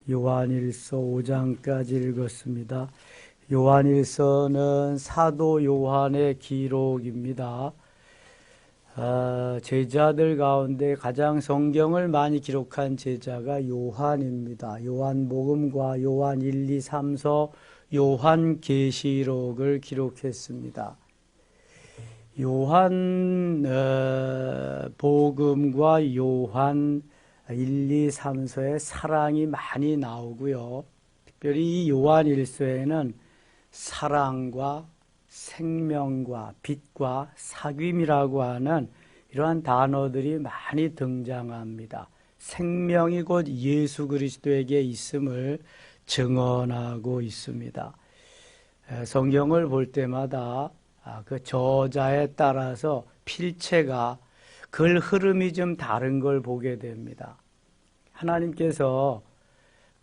요한일서 5장까지 읽었습니다. 요한일서는 사도 요한의 기록입니다. 제자들 가운데 가장 성경을 많이 기록한 제자가 요한입니다. 요한복음과 요한 1, 2, 3서 요한계시록을 기록했습니다. 요한 복음과 요한 1, 2, 3서에 사랑이 많이 나오고요. 특별히 이 요한일서에는 사랑과 생명과 빛과 사귐이라고 하는 이러한 단어들이 많이 등장합니다. 생명이 곧 예수 그리스도에게 있음을 증언하고 있습니다. 성경을 볼 때마다 그 저자에 따라서 필체가 글 흐름이 좀 다른 걸 보게 됩니다. 하나님께서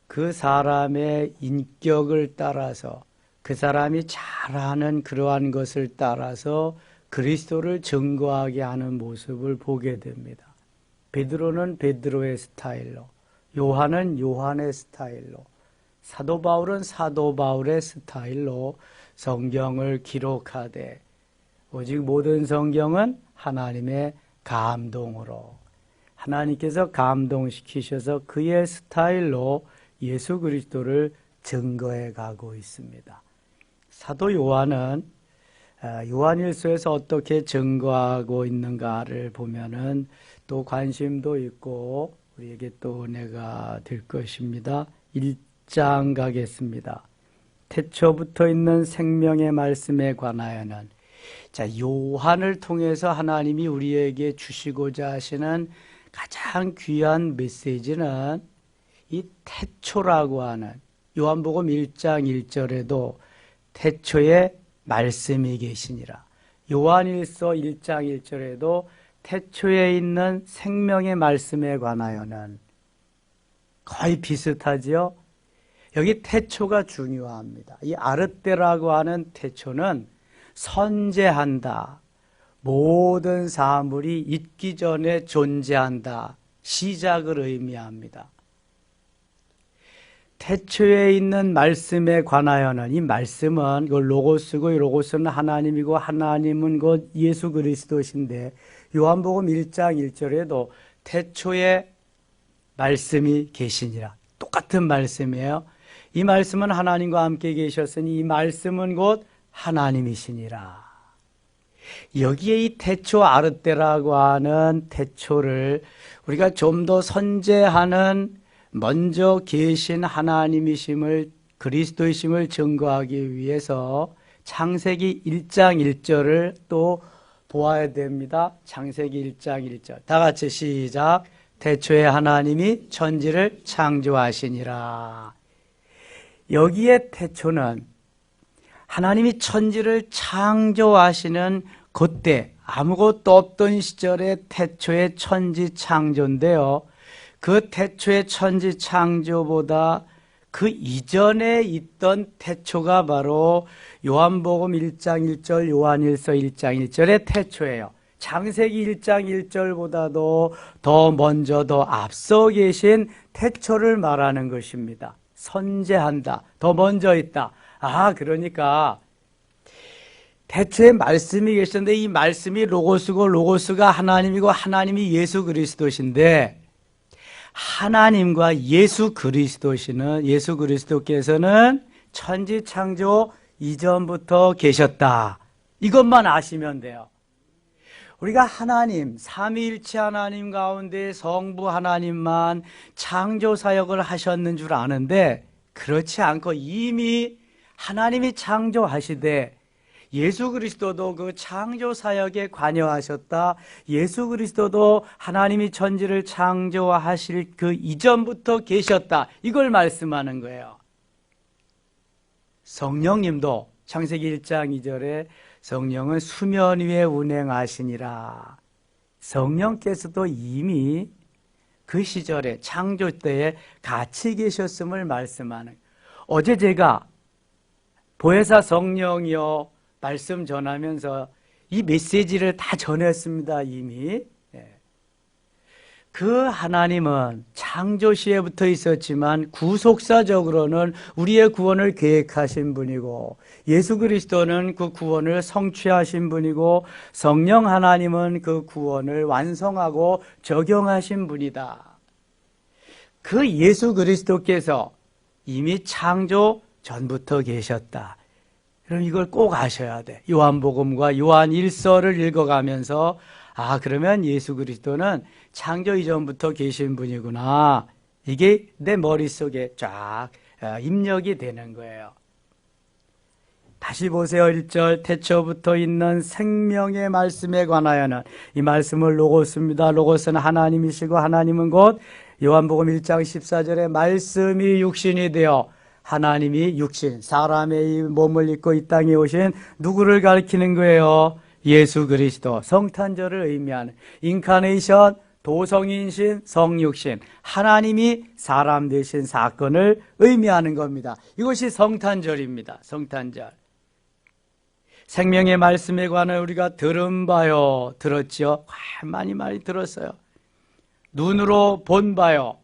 그 사람의 인격을 따라서 그 사람이 잘하는 그러한 것을 따라서 그리스도를 증거하게 하는 모습을 보게 됩니다. 베드로는 베드로의 스타일로, 요한은 요한의 스타일로, 사도 바울은 사도 바울의 스타일로 성경을 기록하되 오직 모든 성경은 하나님의 감동으로 하나님께서 감동시키셔서 그의 스타일로 예수 그리스도를 증거해 가고 있습니다. 사도 요한은 요한일서에서 어떻게 증거하고 있는가를 보면은 또 관심도 있고 우리에게 또 은혜가 될 것입니다. 1장 가겠습니다. 태초부터 있는 생명의 말씀에 관하여는 요한을 통해서 하나님이 우리에게 주시고자 하시는 가장 귀한 메시지는 이 태초라고 하는 요한복음 1장 1절에도 태초에 말씀이 계시니라. 요한일서 1장 1절에도 태초에 있는 생명의 말씀에 관하여는 거의 비슷하지요. 여기 태초가 중요합니다. 이 아르테라고 하는 태초는 선재한다. 모든 사물이 있기 전에 존재한다. 시작을 의미합니다. 태초에 있는 말씀에 관하여는 이 말씀은 로고스고 이 로고스는 하나님이고 하나님은 곧 예수 그리스도신데 요한복음 1장 1절에도 태초에 말씀이 계시니라. 똑같은 말씀이에요. 이 말씀은 하나님과 함께 계셨으니 이 말씀은 곧 하나님이시니라. 여기에 이 태초 아르테라고 하는 태초를 우리가 좀 더 선재하는 먼저 계신 하나님이심을 그리스도이심을 증거하기 위해서 창세기 1장 1절을 또 보아야 됩니다. 창세기 1장 1절 다 같이 시작. 태초에 하나님이 천지를 창조하시니라. 여기에 태초는 하나님이 천지를 창조하시는 그때 아무것도 없던 시절의 태초의 천지 창조인데요. 그 태초의 천지 창조보다 그 이전에 있던 태초가 바로 요한복음 1장 1절, 요한일서 1장 1절의 태초예요. 창세기 1장 1절보다도 더 먼저 더 앞서 계신 태초를 말하는 것입니다. 선재한다. 더 먼저 있다. 그러니까 태초에 말씀이 계셨는데 이 말씀이 로고스고 로고스가 하나님이고 하나님이 예수 그리스도신데 하나님과 예수 그리스도께서는 천지 창조 이전부터 계셨다. 이것만 아시면 돼요. 우리가 하나님, 삼위일체 하나님 가운데 성부 하나님만 창조 사역을 하셨는 줄 아는데 그렇지 않고 이미 하나님이 창조하시되 예수 그리스도도 그 창조 사역에 관여하셨다. 예수 그리스도도 하나님이 천지를 창조하실 그 이전부터 계셨다. 이걸 말씀하는 거예요. 성령님도 창세기 1장 2절에 성령은 수면 위에 운행하시니라. 성령께서도 이미 그 시절에 창조 때에 같이 계셨음을 말씀하는 거예요. 어제 제가 보혜사 성령이여 말씀 전하면서 이 메시지를 다 전했습니다. 이미 그 하나님은 창조 시에부터 있었지만 구속사적으로는 우리의 구원을 계획하신 분이고, 예수 그리스도는 그 구원을 성취하신 분이고, 성령 하나님은 그 구원을 완성하고 적용하신 분이다. 그 예수 그리스도께서 이미 창조 전부터 계셨다. 그럼 이걸 꼭 아셔야 돼. 요한복음과 요한 1서를 읽어가면서 그러면 예수 그리스도는 창조 이전부터 계신 분이구나. 이게 내 머릿속에 쫙 입력이 되는 거예요. 다시 보세요. 1절 태초부터 있는 생명의 말씀에 관하여는, 이 말씀을 로고스입니다. 로고스는 하나님이시고 하나님은 곧 요한복음 1장 14절에 말씀이 육신이 되어, 하나님이 육신, 사람의 몸을 입고 이 땅에 오신 누구를 가리키는 거예요? 예수 그리스도, 성탄절을 의미하는 인카네이션, 도성인신, 성육신, 하나님이 사람 되신 사건을 의미하는 겁니다. 이것이 성탄절입니다. 성탄절. 생명의 말씀에 관해 우리가 들은 바요. 들었죠? 많이 들었어요. 눈으로 본 바요.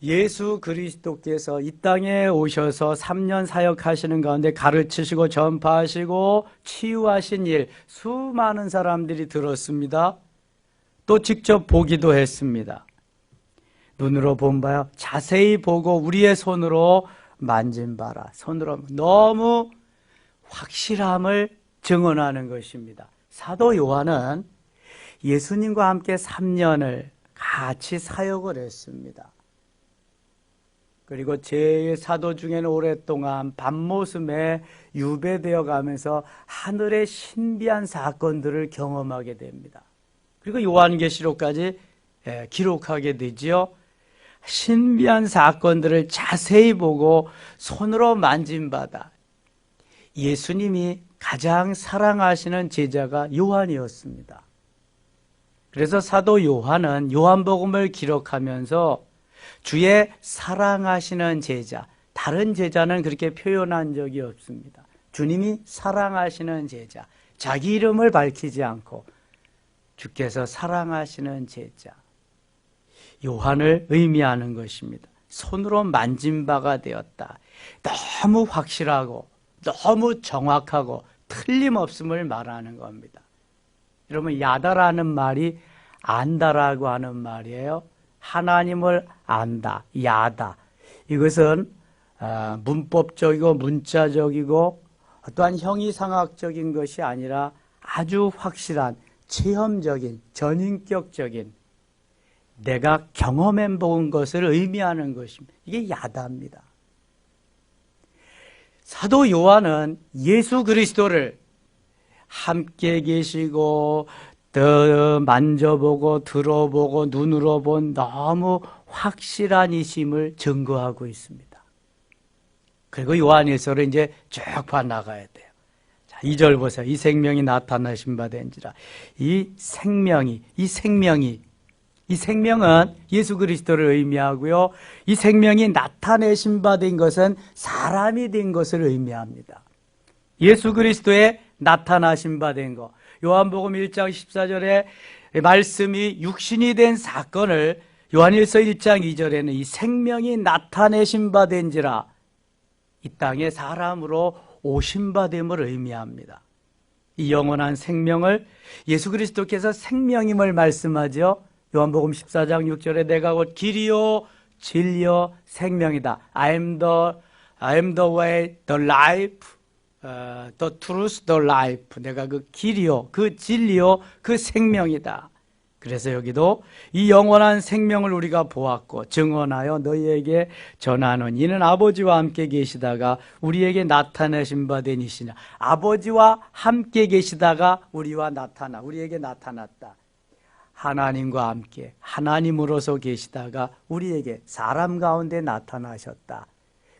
예수 그리스도께서 이 땅에 오셔서 3년 사역하시는 가운데 가르치시고 전파하시고 치유하신 일, 수많은 사람들이 들었습니다. 또 직접 보기도 했습니다. 눈으로 본 바요. 자세히 보고 우리의 손으로 만진 바라. 손으로 너무 확실함을 증언하는 것입니다. 사도 요한은 예수님과 함께 3년을 같이 사역을 했습니다. 그리고 제 사도 중에는 오랫동안 밤모습에 유배되어 가면서 하늘의 신비한 사건들을 경험하게 됩니다. 그리고 요한계시록까지 기록하게 되지요. 신비한 사건들을 자세히 보고 손으로 만진 바다. 예수님이 가장 사랑하시는 제자가 요한이었습니다. 그래서 사도 요한은 요한복음을 기록하면서 주의 사랑하시는 제자, 다른 제자는 그렇게 표현한 적이 없습니다. 주님이 사랑하시는 제자, 자기 이름을 밝히지 않고 주께서 사랑하시는 제자, 요한을 의미하는 것입니다. 손으로 만진 바가 되었다. 너무 확실하고 너무 정확하고 틀림없음을 말하는 겁니다. 여러분, 야다라는 말이 안다라고 하는 말이에요. 하나님을 안다, 야다. 이것은 문법적이고 문자적이고 또한 형이상학적인 것이 아니라 아주 확실한 체험적인, 전인격적인, 내가 경험해 본 것을 의미하는 것입니다. 이게 야다입니다. 사도 요한은 예수 그리스도를 함께 계시고 만져보고 들어보고 눈으로 본 너무 확실한 이심을 증거하고 있습니다. 그리고 요한일서를 이제 쭉 봐나가야 돼요. 자, 2절 보세요. 이 생명이 나타나신 바 된지라. 이 생명은 예수 그리스도를 의미하고요. 이 생명이 나타내신 바 된 것은 사람이 된 것을 의미합니다. 예수 그리스도의 나타나신 바 된 것. 요한복음 1장 14절에 말씀이 육신이 된 사건을 요한일서 1장 2절에는 이 생명이 나타내신 바 된지라, 이 땅에 사람으로 오신 바 됨을 의미합니다. 이 영원한 생명을 예수 그리스도께서 생명임을 말씀하죠. 요한복음 14장 6절에 내가 곧 길이요 진리요 생명이다. I am the way, the life, the truth, the life. 내가 그 길이요, 그 진리요, 그 생명이다. 그래서 여기도 이 영원한 생명을 우리가 보았고 증언하여 너희에게 전하노니 이는 아버지와 함께 계시다가 우리에게 나타내신 바 된 이시냐. 아버지와 함께 계시다가 우리에게 나타났다. 하나님과 함께 하나님으로서 계시다가 우리에게 사람 가운데 나타나셨다.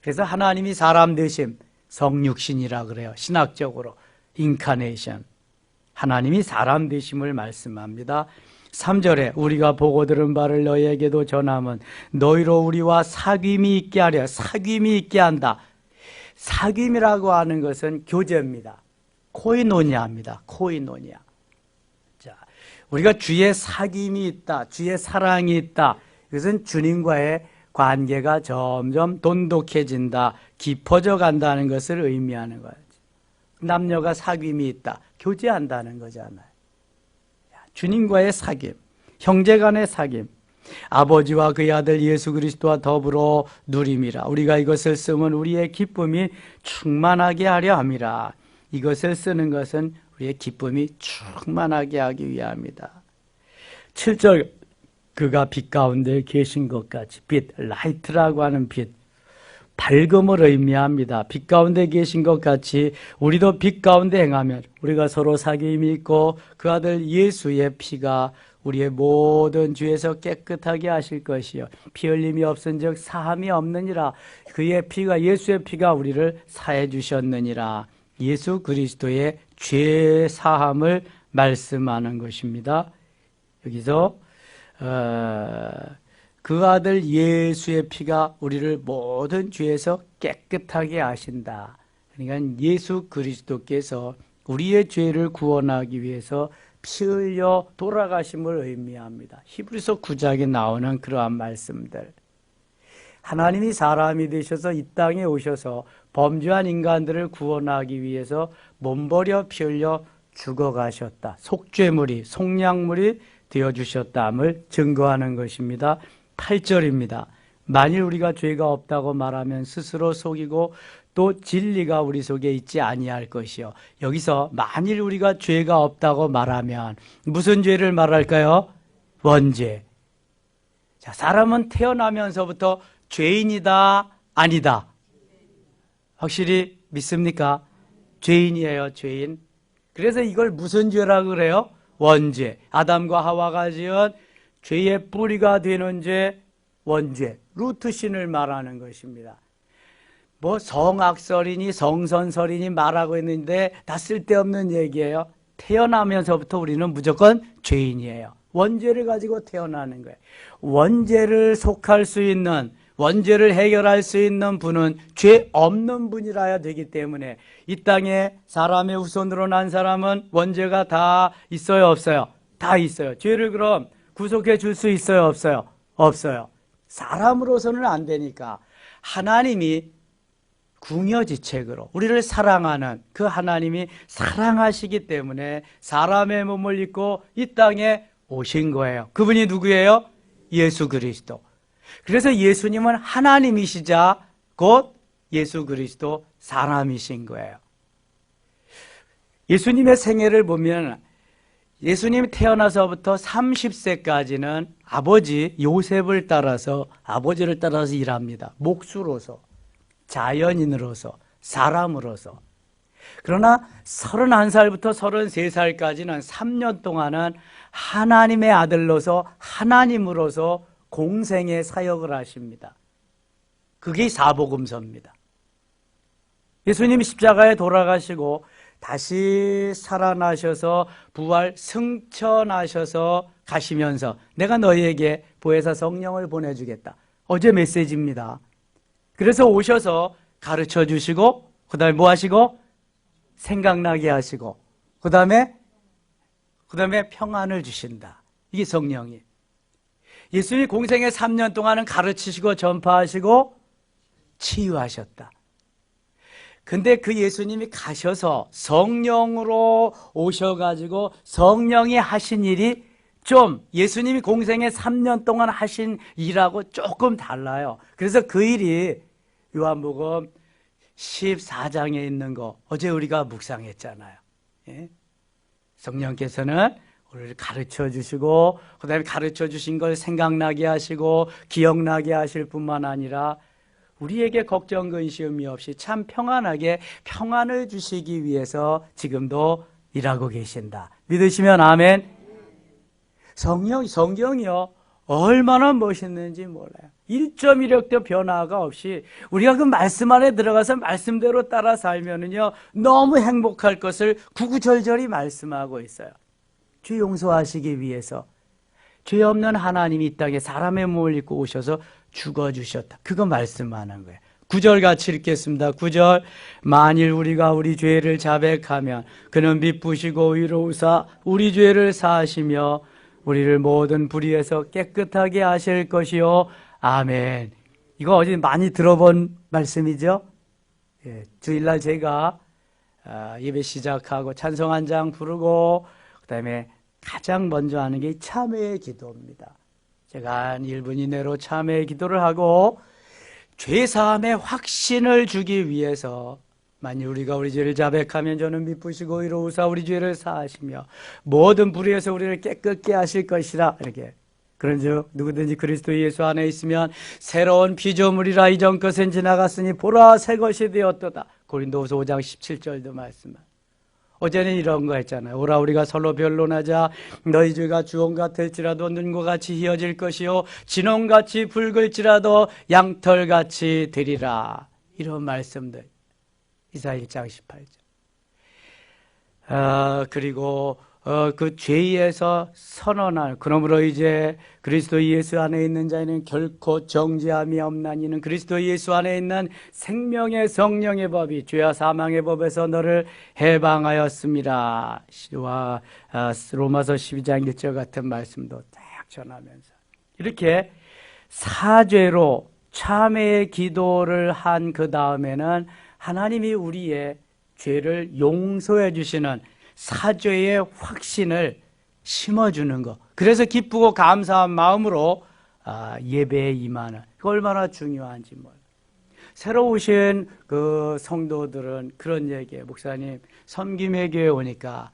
그래서 하나님이 사람 되심, 성육신이라 그래요. 신학적으로 인카네이션, 하나님이 사람 되심을 말씀합니다. 3절에 우리가 보고 들은 바를 너희에게도 전함은 너희로 우리와 사귐이 있게 하려. 사귐이 있게 한다. 사귐이라고 하는 것은 교제입니다. 코이노니아입니다. 코이노니아. 자, 우리가 주의 사귐이 있다, 주의 사랑이 있다. 이것은 주님과의 관계가 점점 돈독해진다, 깊어져 간다는 것을 의미하는 거예요. 남녀가 사귐이 있다, 교제한다는 거잖아요. 주님과의 사귐, 형제간의 사귐, 아버지와 그의 아들 예수 그리스도와 더불어 누림이라. 우리가 이것을 쓰면 우리의 기쁨이 충만하게 하려 함이라. 이것을 쓰는 것은 우리의 기쁨이 충만하게 하기 위함이다. 7절, 그가 빛 가운데 계신 것 같이, 빛, 라이트라고 하는 빛, 밝음을 의미합니다. 빛 가운데 계신 것 같이 우리도 빛 가운데 행하면 우리가 서로 사귐이 있고 그 아들 예수의 피가 우리의 모든 죄에서 깨끗하게 하실 것이요 피 흘림이 없은즉 사함이 없느니라. 그의 피가, 예수의 피가 우리를 사해 주셨느니라. 예수 그리스도의 죄 사함을 말씀하는 것입니다. 여기서 그 아들 예수의 피가 우리를 모든 죄에서 깨끗하게 하신다. 그러니까 예수 그리스도께서 우리의 죄를 구원하기 위해서 피 흘려 돌아가심을 의미합니다. 히브리서 9장에 나오는 그러한 말씀들. 하나님이 사람이 되셔서 이 땅에 오셔서 범죄한 인간들을 구원하기 위해서 몸버려 피 흘려 죽어가셨다. 속죄물이, 속량물이 되어주셨다함을 증거하는 것입니다. 8절입니다. 만일 우리가 죄가 없다고 말하면 스스로 속이고 또 진리가 우리 속에 있지 아니할 것이요. 여기서 만일 우리가 죄가 없다고 말하면 무슨 죄를 말할까요? 원죄. 자, 사람은 태어나면서부터 죄인이다, 아니다? 확실히 믿습니까? 죄인이에요, 죄인. 그래서 이걸 무슨 죄라고 그래요? 원죄. 아담과 하와가 지은 죄의 뿌리가 되는 죄, 원죄, 루트신을 말하는 것입니다. 뭐 성악설이니 성선설이니 말하고 있는데 다 쓸데없는 얘기예요. 태어나면서부터 우리는 무조건 죄인이에요. 원죄를 가지고 태어나는 거예요. 원죄를 속할 수 있는, 원죄를 해결할 수 있는 분은 죄 없는 분이라야 되기 때문에 이 땅에 사람의 후손으로 난 사람은 원죄가 다 있어요, 없어요? 다 있어요. 죄를 그럼 구속해 줄 수 있어요, 없어요? 없어요. 사람으로서는 안 되니까 하나님이 궁여지책으로 우리를 사랑하는 그 하나님이 사랑하시기 때문에 사람의 몸을 입고 이 땅에 오신 거예요. 그분이 누구예요? 예수 그리스도. 그래서 예수님은 하나님이시자 곧 예수 그리스도 사람이신 거예요. 예수님의 생애를 보면 예수님이 태어나서부터 30세까지는 아버지 요셉을 따라서, 아버지를 따라서 일합니다. 목수로서, 자연인으로서, 사람으로서. 그러나 31살부터 33살까지는 3년 동안은 하나님의 아들로서, 하나님으로서 공생의 사역을 하십니다. 그게 사복음서입니다. 예수님이 십자가에 돌아가시고 다시 살아나셔서 부활 승천하셔서 가시면서 내가 너희에게 보혜사 성령을 보내주겠다. 어제 메시지입니다. 그래서 오셔서 가르쳐 주시고 그 다음에 뭐 하시고? 생각나게 하시고 그 다음에 평안을 주신다. 이게 성령이. 예수님이 공생의 3년 동안은 가르치시고 전파하시고 치유하셨다. 근데 그 예수님이 가셔서 성령으로 오셔가지고 성령이 하신 일이 좀 예수님이 공생의 3년 동안 하신 일하고 조금 달라요. 그래서 그 일이 요한복음 14장에 있는 거 어제 우리가 묵상했잖아요. 예? 성령께서는 우리를 가르쳐 주시고 그 다음에 가르쳐 주신 걸 생각나게 하시고 기억나게 하실 뿐만 아니라 우리에게 걱정 근심이 없이 참 평안하게 평안을 주시기 위해서 지금도 일하고 계신다. 믿으시면 아멘. 성경이요 얼마나 멋있는지 몰라요. 1.1획도 변화가 없이 우리가 그 말씀 안에 들어가서 말씀대로 따라 살면은요 너무 행복할 것을 구구절절히 말씀하고 있어요. 죄 용서하시기 위해서 죄 없는 하나님이 이 땅에 사람의 몸을 입고 오셔서 죽어주셨다. 그거 말씀하는 거예요. 9절 같이 읽겠습니다. 9절. 만일 우리가 우리 죄를 자백하면 그는 미쁘시고 의로우사 우리 죄를 사하시며 우리를 모든 불의에서 깨끗하게 하실 것이요. 아멘. 이거 어제 많이 들어본 말씀이죠? 예, 주일날 제가 예배 시작하고 찬송 한 장 부르고 그 다음에 가장 먼저 하는 게 참회의 기도입니다. 제가 한 1분 이내로 참회의 기도를 하고 죄사함의 확신을 주기 위해서 만일 우리가 우리 죄를 자백하면 저는 미쁘시고 의로우사 우리 죄를 사하시며 모든 불의에서 우리를 깨끗게 하실 것이라 이렇게 그런즉 누구든지 그리스도 예수 안에 있으면 새로운 피조물이라 이전 것은 지나갔으니 보라 새 것이 되었도다. 고린도후서 5장 17절도 말씀합니다. 어제는 이런 거 했잖아요. 오라 우리가 서로 변론하자. 너희 죄가 주홍 같을지라도 눈과 같이 희어질 것이요 진홍같이 붉을지라도 양털같이 되리라. 이런 말씀들. 이사야 1장 18절. 그리고 그 죄에서 선언할 그러므로 이제 그리스도 예수 안에 있는 자에는 결코 정죄함이 없나니는 그리스도 예수 안에 있는 생명의 성령의 법이 죄와 사망의 법에서 너를 해방하였습니다. 로마서 12장 1절 같은 말씀도 딱 전하면서 이렇게 사죄로 참회의 기도를 한 그 다음에는 하나님이 우리의 죄를 용서해 주시는 사죄의 확신을 심어주는 것. 그래서 기쁘고 감사한 마음으로 예배에 임하는. 그 얼마나 중요한지 몰라요. 새로 오신 그 성도들은 그런 얘기예요. 목사님, 섬김의 교회 오니까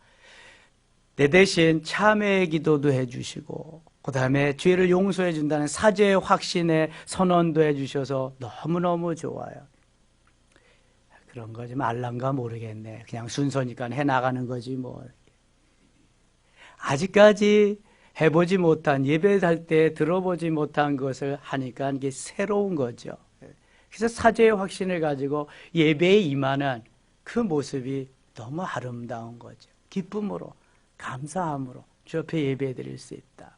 내 대신 참회의 기도도 해주시고 그 다음에 죄를 용서해 준다는 사죄의 확신의 선언도 해주셔서 너무너무 좋아요. 그런 거 좀 알란가 모르겠네. 그냥 순서니까 해나가는 거지 뭐. 아직까지 해보지 못한, 예배할 때 들어보지 못한 것을 하니까 이게 새로운 거죠. 그래서 사죄의 확신을 가지고 예배에 임하는 그 모습이 너무 아름다운 거죠. 기쁨으로, 감사함으로 주 앞에 예배 드릴 수 있다.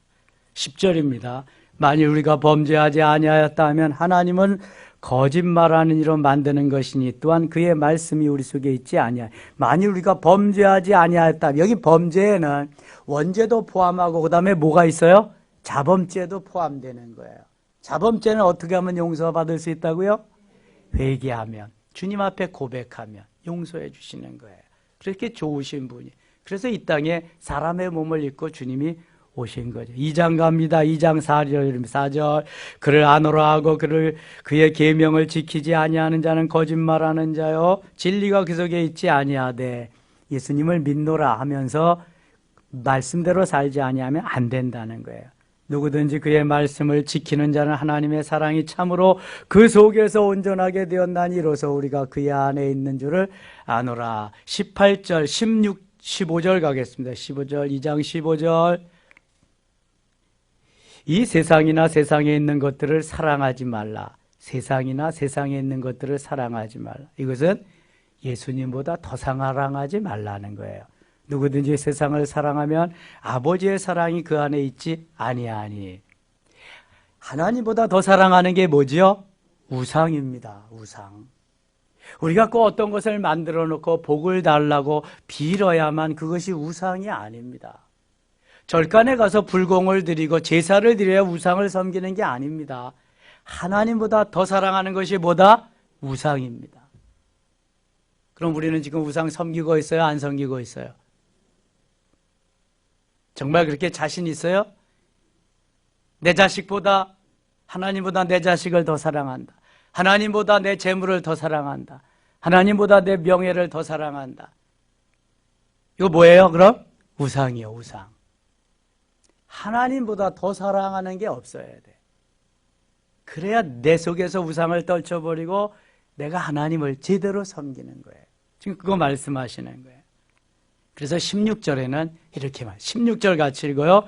10절입니다. 만일 우리가 범죄하지 아니하였다 하면 하나님은 거짓말하는 이로 만드는 것이니 또한 그의 말씀이 우리 속에 있지 아니하여. 만일 우리가 범죄하지 아니하였다. 여기 범죄에는 원죄도 포함하고 그 다음에 뭐가 있어요? 자범죄도 포함되는 거예요. 자범죄는 어떻게 하면 용서받을 수 있다고요? 회개하면, 주님 앞에 고백하면 용서해 주시는 거예요. 그렇게 좋으신 분이. 그래서 이 땅에 사람의 몸을 입고 주님이 오신 거죠. 2장 갑니다. 2장 4절. 그를 안오라 하고 그의 계명을 지키지 아니하는 자는 거짓말하는 자요 진리가 그 속에 있지 아니하되. 예수님을 믿노라 하면서 말씀대로 살지 아니하면 안 된다는 거예요. 누구든지 그의 말씀을 지키는 자는 하나님의 사랑이 참으로 그 속에서 온전하게 되었나니 이로써 우리가 그의 안에 있는 줄을 아노라. 18절, 16, 15절 가겠습니다. 15절, 2장 15절. 이 세상이나 세상에 있는 것들을 사랑하지 말라. 세상이나 세상에 있는 것들을 사랑하지 말라. 이것은 예수님보다 더 사랑하지 말라는 거예요. 누구든지 세상을 사랑하면 아버지의 사랑이 그 안에 있지 아니하니. 하나님보다 더 사랑하는 게 뭐지요? 우상입니다. 우상. 우리가 꼭 어떤 것을 만들어 놓고 복을 달라고 빌어야만 그것이 우상이 아닙니다. 절간에 가서 불공을 드리고 제사를 드려야 우상을 섬기는 게 아닙니다. 하나님보다 더 사랑하는 것이 뭐다? 우상입니다. 그럼 우리는 지금 우상 섬기고 있어요? 안 섬기고 있어요? 정말 그렇게 자신 있어요? 내 자식보다, 하나님보다 내 자식을 더 사랑한다. 하나님보다 내 재물을 더 사랑한다. 하나님보다 내 명예를 더 사랑한다. 이거 뭐예요 그럼? 우상이요, 우상. 하나님보다 더 사랑하는 게 없어야 돼. 그래야 내 속에서 우상을 떨쳐버리고 내가 하나님을 제대로 섬기는 거예요. 지금 그거 말씀하시는 거예요. 그래서 16절에는 이렇게 16절 같이 읽어요.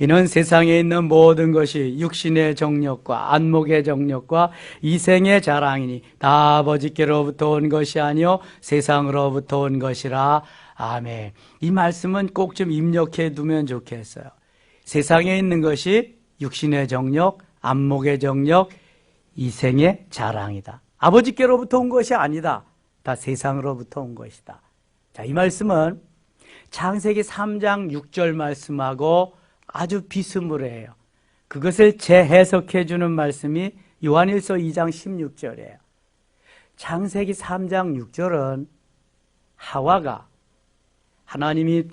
이는 세상에 있는 모든 것이 육신의 정욕과 안목의 정욕과 이생의 자랑이니 다 아버지께로부터 온 것이 아니요 세상으로부터 온 것이라. 아멘. 이 말씀은 꼭 좀 입력해 두면 좋겠어요. 세상에 있는 것이 육신의 정욕, 안목의 정욕, 이생의 자랑이다. 아버지께로부터 온 것이 아니다. 다 세상으로부터 온 것이다. 자, 이 말씀은 창세기 3장 6절 말씀하고 아주 비스무리해요. 그것을 재해석해 주는 말씀이 요한일서 2장 16절이에요. 창세기 3장 6절은 하와가 하나님이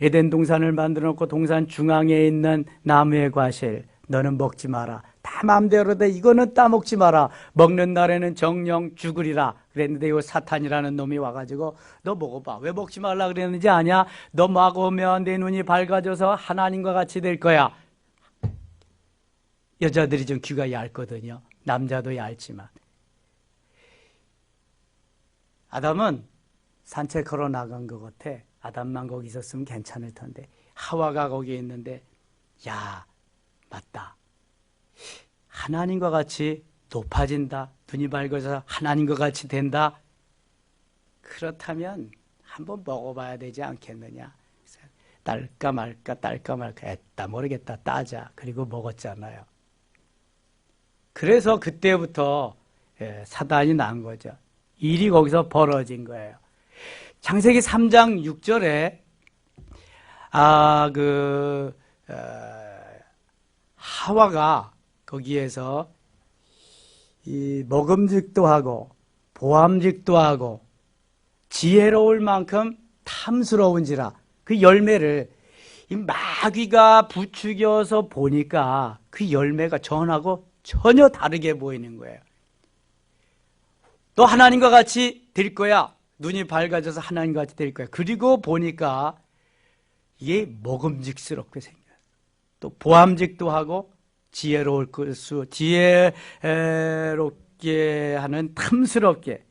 에덴 동산을 만들어 놓고 동산 중앙에 있는 나무의 과실 너는 먹지 마라. 다 마음대로 돼. 이거는 따먹지 마라. 먹는 날에는 정령 죽으리라. 그랬는데 이 사탄이라는 놈이 와가지고 너 먹어봐. 왜 먹지 말라 그랬는지 아냐? 너 먹으면 내 눈이 밝아져서 하나님과 같이 될 거야. 여자들이 좀 귀가 얇거든요. 남자도 얇지만. 아담은 산책하러 나간 것 같아. 아담만 거기 있었으면 괜찮을 텐데 하와가 거기 있는데 야, 맞다. 하나님과 같이 높아진다. 눈이 밝아져서 하나님과 같이 된다. 그렇다면 한번 먹어봐야 되지 않겠느냐. 딸까 말까 딸까 말까 했다. 모르겠다. 따자. 그리고 먹었잖아요. 그래서 그때부터 사단이 난 거죠. 일이 거기서 벌어진 거예요. 창세기 3장 6절에 하와가 거기에서 이 먹음직도 하고 보암직도 하고 지혜로울 만큼 탐스러운지라 그 열매를 이 마귀가 부추겨서 보니까 그 열매가 전하고 전혀 다르게 보이는 거예요. 너 하나님과 같이 될 거야. 눈이 밝아져서 하나님과 같이 될 거야. 그리고 보니까 이게 먹음직스럽게 생겨요. 또 보암직도 하고 지혜롭게 하는 탐스럽게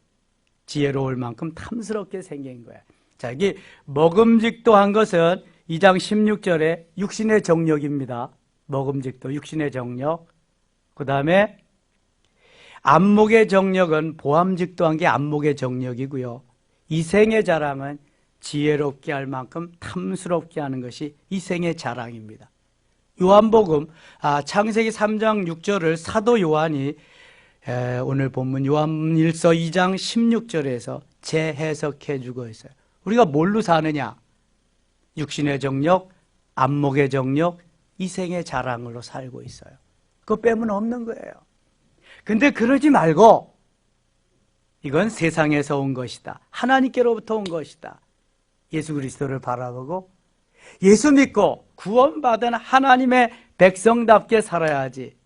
지혜로울 만큼 탐스럽게 생긴 거야. 자, 이게 먹음직도 한 것은 2장 16절에 육신의 정력입니다. 먹음직도 육신의 정력. 그 다음에 안목의 정력은 보암직도 한 게 안목의 정력이고요. 이생의 자랑은 지혜롭게 할 만큼 탐스럽게 하는 것이 이생의 자랑입니다. 요한복음 창세기 3장 6절을 사도 요한이 오늘 본문 요한일서 2장 16절에서 재해석해 주고 있어요. 우리가 뭘로 사느냐? 육신의 정력, 안목의 정력, 이생의 자랑으로 살고 있어요. 그거 빼면 없는 거예요. 근데 그러지 말고 이건 세상에서 온 것이다. 하나님께로부터 온 것이다. 예수 그리스도를 바라보고 예수 믿고 구원받은 하나님의 백성답게 살아야지.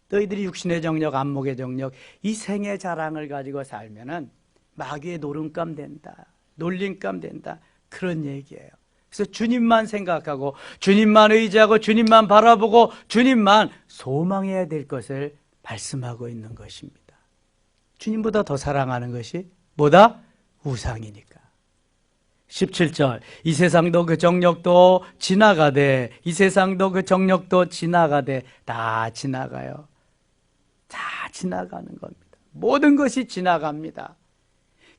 너희들이 육신의 정력, 안목의 정력, 이생의 자랑을 가지고 살면은 마귀의 노름감 된다. 놀림감 된다. 그런 얘기예요. 그래서 주님만 생각하고 주님만 의지하고 주님만 바라보고 주님만 소망해야 될 것을 말씀하고 있는 것입니다. 주님보다 더 사랑하는 것이 뭐다? 우상이니까. 17절 이 세상도 그 정력도 지나가되 이 세상도 그 정력도 지나가되 다 지나가요. 다 지나가는 겁니다. 모든 것이 지나갑니다.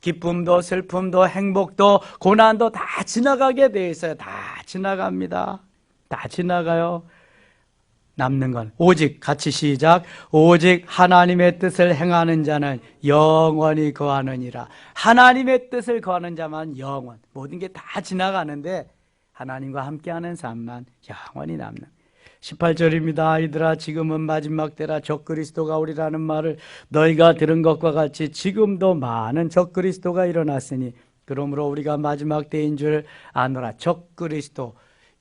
기쁨도 슬픔도 행복도 고난도 다 지나가게 돼 있어요. 다 지나갑니다. 다 지나가요. 남는 건 오직 같이 시작. 오직 하나님의 뜻을 행하는 자는 영원히 거하느니라. 하나님의 뜻을 거하는 자만 영원. 모든 게 다 지나가는데 하나님과 함께하는 삶만 영원히 남는. 18절입니다. 아이들아 지금은 마지막 때라 적그리스도가 오리라는 말을 너희가 들은 것과 같이 지금도 많은 적그리스도가 일어났으니 그러므로 우리가 마지막 때인 줄 아노라. 적그리스도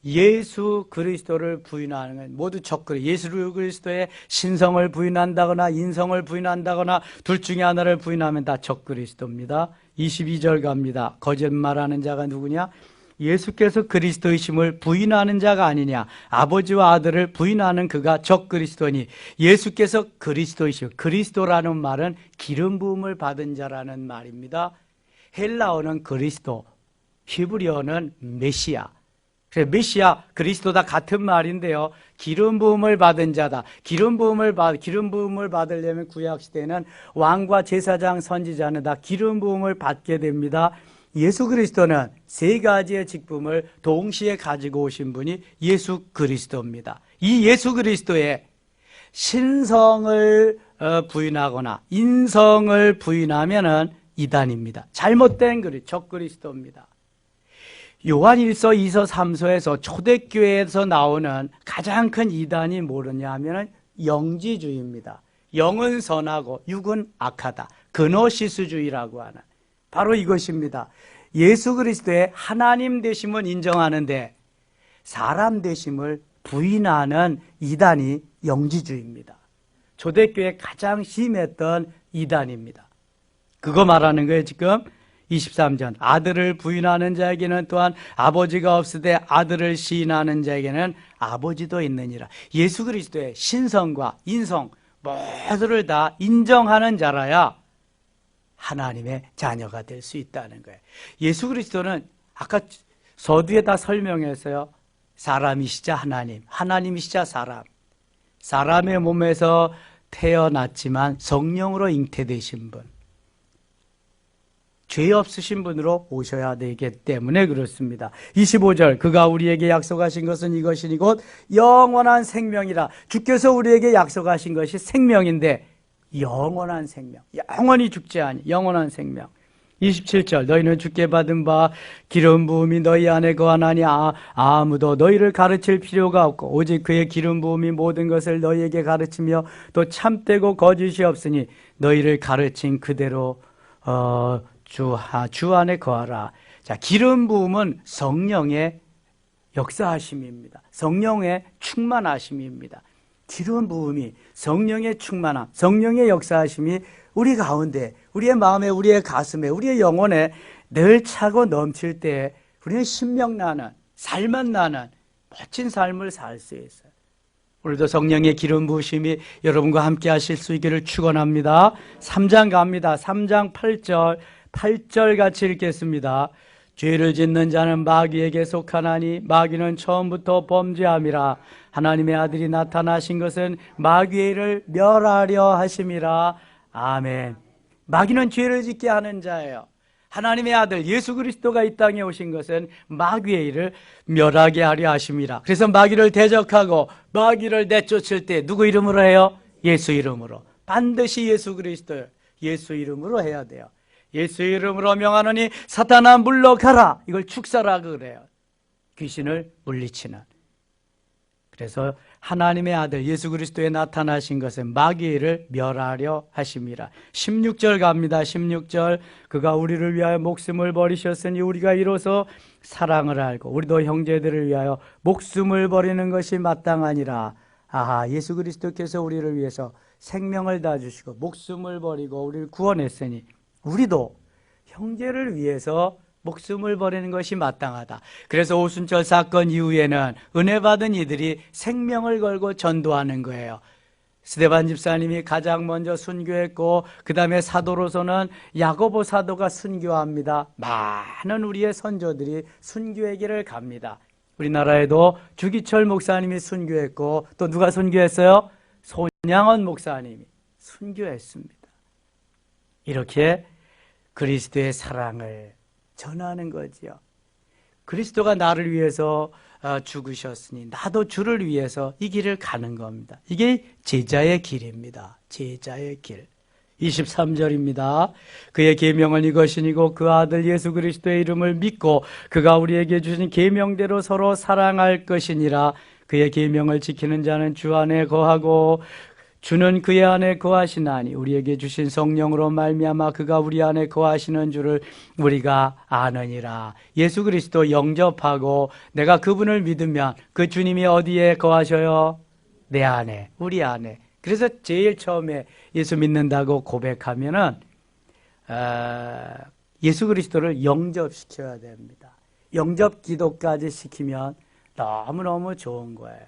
예수 그리스도를 부인하는 건 모두 예수 그리스도의 신성을 부인한다거나 인성을 부인한다거나 둘 중에 하나를 부인하면 다 적그리스도입니다. 22절 갑니다. 거짓말하는 자가 누구냐? 예수께서 그리스도이심을 부인하는 자가 아니냐. 아버지와 아들을 부인하는 그가 적그리스도니 예수께서 그리스도이시오. 그리스도라는 말은 기름 부음을 받은 자라는 말입니다. 헬라어는 그리스도, 히브리어는 메시아. 메시아, 그리스도다 같은 말인데요. 기름 부음을 받은 자다. 기름 부음을 받으려면 구약 시대에는 왕과 제사장, 선지자는 다 기름 부음을 받게 됩니다. 예수 그리스도는 세 가지의 직분을 동시에 가지고 오신 분이 예수 그리스도입니다. 이 예수 그리스도의 신성을 부인하거나 인성을 부인하면은 이단입니다. 잘못된 적그리스도입니다. 요한일서 2서 3서에서 초대교회에서 나오는 가장 큰 이단이 뭐냐 하면은 영지주의입니다. 영은 선하고 육은 악하다. 그노시스주의라고 하는 바로 이것입니다. 예수 그리스도의 하나님 되심은 인정하는데 사람 되심을 부인하는 이단이 영지주의입니다. 초대교회 가장 심했던 이단입니다. 그거 말하는 거예요. 지금 23절 아들을 부인하는 자에게는 또한 아버지가 없으되 아들을 시인하는 자에게는 아버지도 있느니라. 예수 그리스도의 신성과 인성 모두를 다 인정하는 자라야 하나님의 자녀가 될 수 있다는 거예요. 예수 그리스도는 아까 서두에 다 설명했어요. 사람이시자 하나님, 하나님이시자 사람. 사람의 몸에서 태어났지만 성령으로 잉태되신 분, 죄 없으신 분으로 오셔야 되기 때문에 그렇습니다. 25절 그가 우리에게 약속하신 것은 이것이니 곧 영원한 생명이라. 주께서 우리에게 약속하신 것이 생명인데 영원한 생명, 영원히 죽지 아니 영원한 생명. 27절 너희는 주께 받은 바 기름 부음이 너희 안에 거하나니 아무도 너희를 가르칠 필요가 없고 오직 그의 기름 부음이 모든 것을 너희에게 가르치며 또 참되고 거짓이 없으니 너희를 가르친 그대로 주 안에 거하라. 자, 기름 부음은 성령의 역사하심입니다. 성령의 충만하심입니다. 기름 부음이 성령의 충만함, 성령의 역사하심이 우리 가운데, 우리의 마음에, 우리의 가슴에, 우리의 영혼에 늘 차고 넘칠 때 우리는 신명나는, 살맛 나는 멋진 삶을 살 수 있어요. 오늘도 성령의 기름 부으심이 여러분과 함께 하실 수 있기를 축원합니다. 3장 갑니다. 3장 8절 같이 읽겠습니다. 죄를 짓는 자는 마귀에게 속하나니 마귀는 처음부터 범죄함이라. 하나님의 아들이 나타나신 것은 마귀의 일을 멸하려 하심이라. 아멘. 마귀는 죄를 짓게 하는 자예요. 하나님의 아들 예수 그리스도가 이 땅에 오신 것은 마귀의 일을 멸하게 하려 하심이라. 그래서 마귀를 대적하고 마귀를 내쫓을 때 누구 이름으로 해요? 예수 이름으로. 반드시 예수 그리스도, 예수 이름으로 해야 돼요. 예수 이름으로 명하노니 사탄아 물러가라. 이걸 축사라 그래요. 귀신을 물리치는. 그래서 하나님의 아들 예수 그리스도에 나타나신 것은 마귀의 일을 멸하려 하심이라. 16절 갑니다. 16절 그가 우리를 위하여 목숨을 버리셨으니 우리가 이로써 사랑을 알고 우리도 형제들을 위하여 목숨을 버리는 것이 마땅하니라. 아하, 예수 그리스도께서 우리를 위해서 생명을 다 주시고 목숨을 버리고 우리를 구원했으니 우리도 형제를 위해서 목숨을 버리는 것이 마땅하다. 그래서 오순절 사건 이후에는 은혜 받은 이들이 생명을 걸고 전도하는 거예요. 스데반 집사님이 가장 먼저 순교했고 그 다음에 사도로서는 야고보 사도가 순교합니다. 많은 우리의 선조들이 순교의 길을 갑니다. 우리나라에도 주기철 목사님이 순교했고 또 누가 순교했어요? 손양원 목사님이 순교했습니다. 이렇게 그리스도의 사랑을 전하는 거지요. 그리스도가 나를 위해서 죽으셨으니 나도 주를 위해서 이 길을 가는 겁니다. 이게 제자의 길입니다. 제자의 길. 23절입니다. 그의 계명은 이것이니고 그 아들 예수 그리스도의 이름을 믿고 그가 우리에게 주신 계명대로 서로 사랑할 것이니라. 그의 계명을 지키는 자는 주 안에 거하고 주는 그의 안에 거하시나니 우리에게 주신 성령으로 말미암아 그가 우리 안에 거하시는 줄을 우리가 아느니라. 예수 그리스도 영접하고 내가 그분을 믿으면 그 주님이 어디에 거하셔요? 내 안에, 우리 안에. 그래서 제일 처음에 예수 믿는다고 고백하면은 예수 그리스도를 영접시켜야 됩니다. 영접 기도까지 시키면 너무너무 좋은 거예요.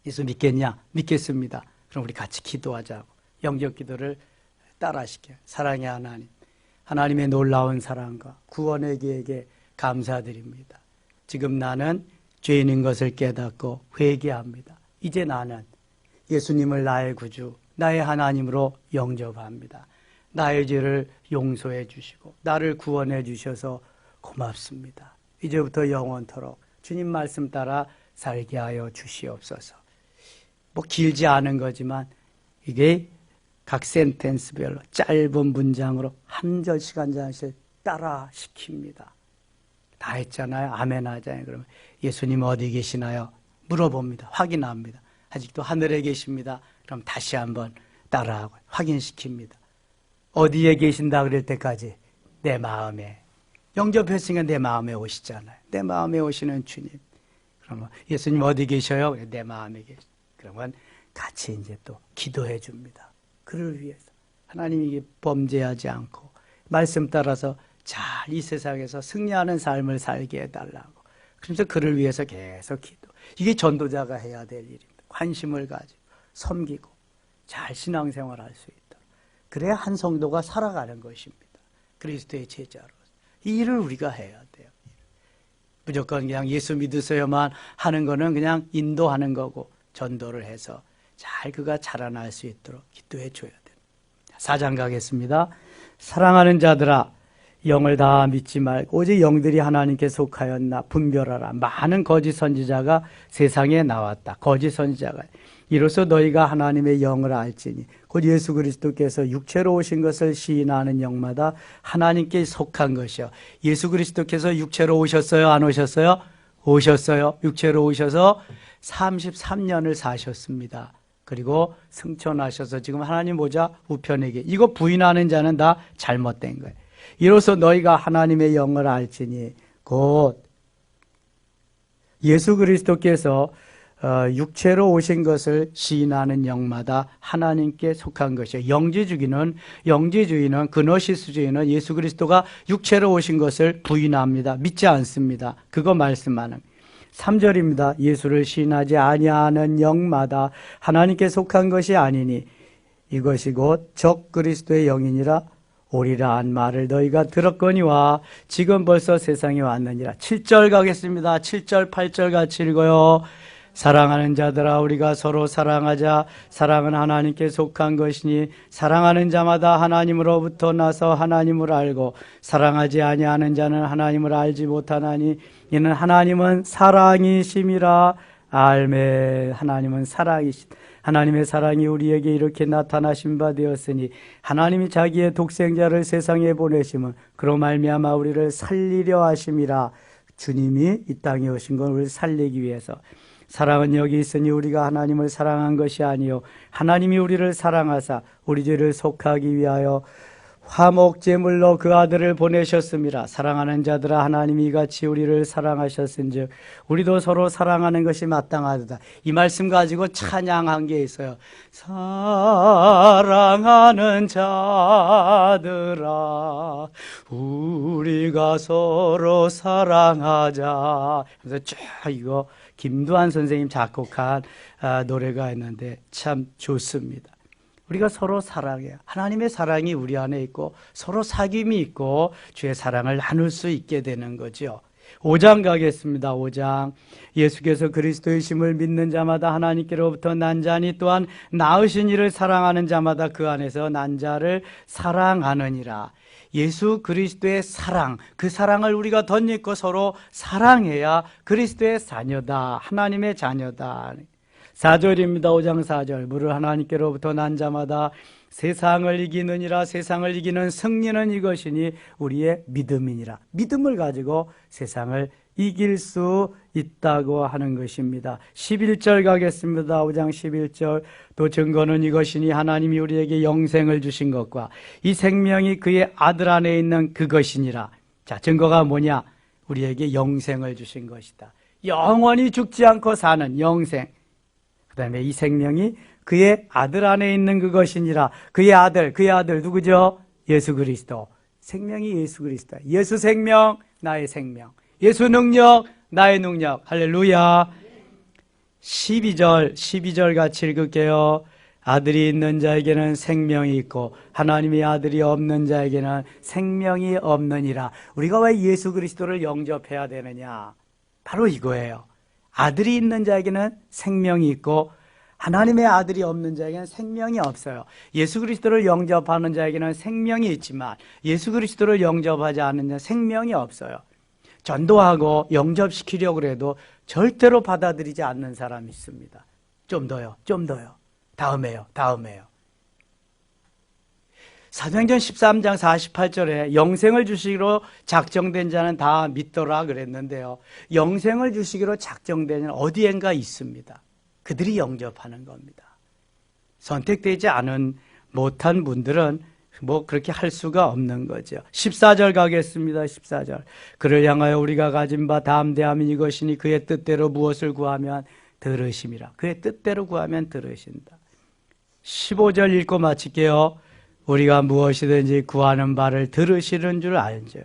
예수 믿겠냐? 믿겠습니다. 그럼 우리 같이 기도하자고. 영접 기도를 따라시켜요. 사랑의 하나님, 하나님의 놀라운 사랑과 구원의 계획에 감사드립니다. 지금 나는 죄인인 것을 깨닫고 회개합니다. 이제 나는 예수님을 나의 구주, 나의 하나님으로 영접합니다. 나의 죄를 용서해 주시고 나를 구원해 주셔서 고맙습니다. 이제부터 영원토록 주님 말씀 따라 살게 하여 주시옵소서. 뭐 길지 않은 거지만 이게 각 센텐스별로 짧은 문장으로 한 절씩 한 절씩 따라 시킵니다. 다 했잖아요. 아멘 하잖아요. 그러면 예수님 어디 계시나요? 물어봅니다. 확인합니다. 아직도 하늘에 계십니다. 그럼 다시 한번 따라하고 확인시킵니다. 어디에 계신다 그럴 때까지 내 마음에, 영접했으니까 내 마음에 오시잖아요. 내 마음에 오시는 주님. 그러면 예수님 어디 계셔요? 내 마음에 계시. 그러면 같이 이제 또 기도해 줍니다. 그를 위해서. 하나님이 범죄하지 않고 말씀 따라서 잘 이 세상에서 승리하는 삶을 살게 해달라고. 그래서 그를 위해서 계속 기도. 이게 전도자가 해야 될 일입니다. 관심을 가지고 섬기고 잘 신앙생활할 수 있도록. 그래야 한 성도가 살아가는 것입니다. 그리스도의 제자로서. 이 일을 우리가 해야 돼요. 무조건 그냥 예수 믿으세요만 하는 거는 그냥 인도하는 거고, 전도를 해서 잘 그가 자라날 수 있도록 기도해 줘야 돼요. 4장 가겠습니다. 사랑하는 자들아, 영을 다 믿지 말고 오직 영들이 하나님께 속하였나 분별하라. 많은 거짓 선지자가 세상에 나왔다. 거짓 선지자가. 이로써 너희가 하나님의 영을 알지니 곧 예수 그리스도께서 육체로 오신 것을 시인하는 영마다 하나님께 속한 것이요. 예수 그리스도께서 육체로 오셨어요? 안 오셨어요? 오셨어요. 육체로 오셔서 33년을 사셨습니다. 그리고 승천하셔서 지금 하나님 보좌 우편에 계시. 이거 부인하는 자는 다 잘못된 거예요. 이로써 너희가 하나님의 영을 알지니 곧 예수 그리스도께서 육체로 오신 것을 시인하는 영마다 하나님께 속한 것이에요. 영지주의는 그노시스주의는 예수 그리스도가 육체로 오신 것을 부인합니다. 믿지 않습니다. 그거 말씀하는 3절입니다. 예수를 시인하지 아니하는 영마다 하나님께 속한 것이 아니니 이것이 곧 적 그리스도의 영이니라 오리라 한 말을 너희가 들었거니와 지금 벌써 세상에 왔느니라. 7절 가겠습니다. 7절 8절 같이 읽어요. 사랑하는 자들아 우리가 서로 사랑하자. 사랑은 하나님께 속한 것이니 사랑하는 자마다 하나님으로부터 나서 하나님을 알고 사랑하지 아니하는 자는 하나님을 알지 못하나니 이는 하나님은 사랑이심이라. 알매 하나님은 사랑이시다. 하나님의 사랑이 우리에게 이렇게 나타나신 바 되었으니 하나님이 자기의 독생자를 세상에 보내심은 그로 말미암아 우리를 살리려 하심이라. 주님이 이 땅에 오신 건 우리를 살리기 위해서. 사랑은 여기 있으니 우리가 하나님을 사랑한 것이 아니요 하나님이 우리를 사랑하사 우리 죄를 속하기 위하여 화목제물로 그 아들을 보내셨습니다. 사랑하는 자들아 하나님이 이같이 우리를 사랑하셨은즉 우리도 서로 사랑하는 것이 마땅하다. 이 말씀 가지고 찬양한 게 있어요. 사랑하는 자들아 우리가 서로 사랑하자. 그래서 쭉 이거 김두한 선생님 작곡한 노래가 있는데 참 좋습니다. 우리가 서로 사랑해요. 하나님의 사랑이 우리 안에 있고 서로 사귐이 있고 주의 사랑을 나눌 수 있게 되는 거죠. 5장 가겠습니다. 5장. 예수께서 그리스도의 심을 믿는 자마다 하나님께로부터 난 자니 또한 낳으신 이를 사랑하는 자마다 그 안에서 난 자를 사랑하느니라. 예수 그리스도의 사랑, 그 사랑을 우리가 덧입고 서로 사랑해야 그리스도의 자녀다. 하나님의 자녀다. 4절입니다. 5장 4절. 무릇 하나님께로부터 난 자마다 세상을 이기느니라. 세상을 이기는 승리는 이것이니 우리의 믿음이니라. 믿음을 가지고 세상을 이길 수 있다고 하는 것입니다. 11절 가겠습니다. 5장 11절. 또 증거는 이것이니 하나님이 우리에게 영생을 주신 것과 이 생명이 그의 아들 안에 있는 그것이니라. 자, 증거가 뭐냐? 우리에게 영생을 주신 것이다. 영원히 죽지 않고 사는 영생. 그 다음에 이 생명이 그의 아들 안에 있는 그것이니라. 그의 아들 누구죠? 예수 그리스도. 생명이 예수 그리스도. 예수 생명, 나의 생명. 예수 능력, 나의 능력. 할렐루야. 12절 같이 읽을게요. 아들이 있는 자에게는 생명이 있고 하나님의 아들이 없는 자에게는 생명이 없느니라. 우리가 왜 예수 그리스도를 영접해야 되느냐? 바로 이거예요. 아들이 있는 자에게는 생명이 있고 하나님의 아들이 없는 자에게는 생명이 없어요. 예수 그리스도를 영접하는 자에게는 생명이 있지만 예수 그리스도를 영접하지 않는 자는 생명이 없어요. 전도하고 영접시키려고 해도 절대로 받아들이지 않는 사람이 있습니다. 좀 더요. 다음에요. 사도행전 13장 48절에 영생을 주시기로 작정된 자는 다 믿더라 그랬는데요. 영생을 주시기로 작정된 자는 어디엔가 있습니다. 그들이 영접하는 겁니다. 선택되지 않은 못한 분들은 뭐 그렇게 할 수가 없는 거죠. 14절 가겠습니다. 14절. 그를 향하여 우리가 가진 바 담대함이 이것이니 그의 뜻대로 무엇을 구하면 들으심이라. 그의 뜻대로 구하면 들으신다. 15절 읽고 마칠게요. 우리가 무엇이든지 구하는 바를 들으시는 줄 알죠.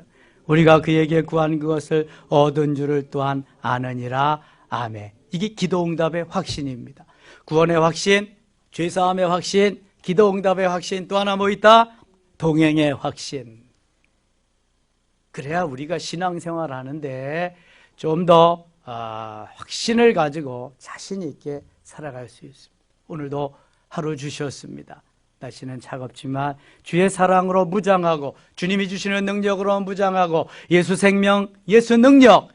우리가 그에게 구한 그것을 얻은 줄을 또한 아느니라. 아멘. 이게 기도응답의 확신입니다. 구원의 확신, 죄사함의 확신, 기도응답의 확신, 또 하나 뭐 있다? 동행의 확신. 그래야 우리가 신앙생활 하는데 좀 더 확신을 가지고 자신 있게 살아갈 수 있습니다. 오늘도 하루 주셨습니다. 날씨는 차갑지만 주의 사랑으로 무장하고 주님이 주시는 능력으로 무장하고 예수 생명, 예수 능력,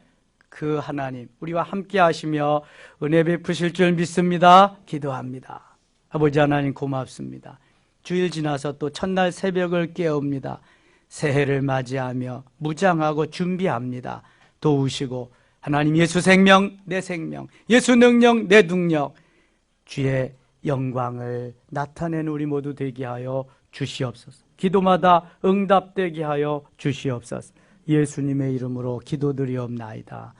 그 하나님 우리와 함께 하시며 은혜 베푸실 줄 믿습니다. 기도합니다. 아버지 하나님 고맙습니다. 주일 지나서 또 첫날 새벽을 깨웁니다. 새해를 맞이하며 무장하고 준비합니다. 도우시고 하나님 예수 생명, 내 생명, 예수 능력, 내 능력, 주의 영광을 나타내는 우리 모두 되게 하여 주시옵소서. 기도마다 응답되게 하여 주시옵소서. 예수님의 이름으로 기도드리옵나이다.